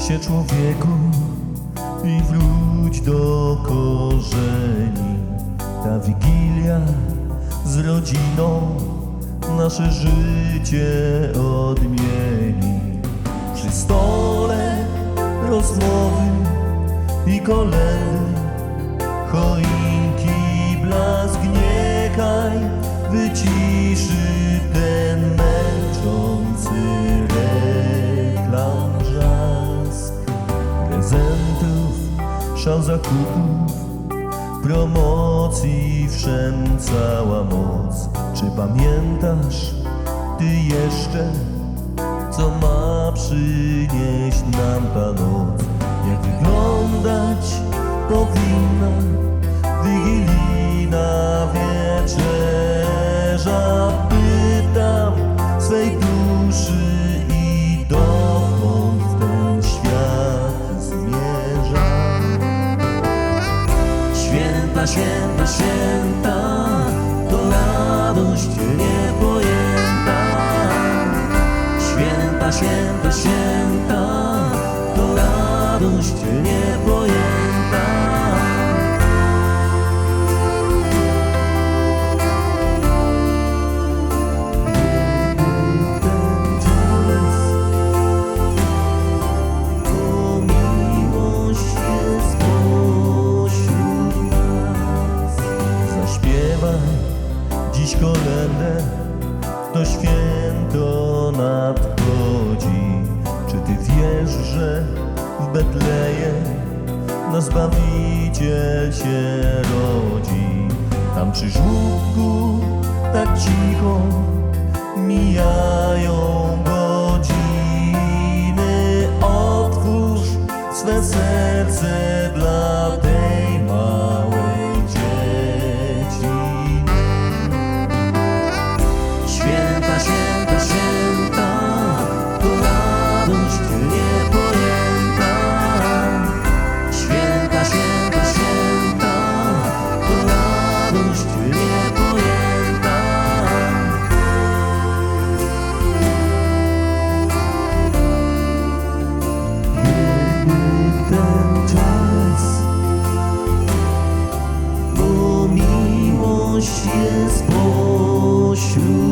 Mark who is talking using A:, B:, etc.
A: się człowieku i wróć do korzeni. Ta Wigilia z rodziną nasze życie odmieni. Przy stole rozmowy i kolendy, choinki blask niechaj wyciszy ten męczący reklam wrzask. Prezentów, szał zakupów, promocji wszem cała moc. Czy pamiętasz ty jeszcze, co ma przynieść nam ta noc? Jak wyglądać powinna wigilijna wieczerza? Pytam swej duszy i dokąd ten świat zmierza. Święta, święta, święta, to radość niepojęta. Święta, święta, święta, to radość niepojęta. Ten czas, bo miłość jest pośród nas. Zaśpiewaj dziś kolędę, to święto nadchodzi. Czy ty wiesz, że w Betlejem nasz Zbawiciel się rodzi? Tam przy żłóbku tak cicho mijają godziny. Otwórz swe serce dla tej małej dzieci. Święta, święta, święta, to radość niepojęta. Święta, święta, święta, to radość niepojęta. Gdyby ten czas, bo miłość jest pośród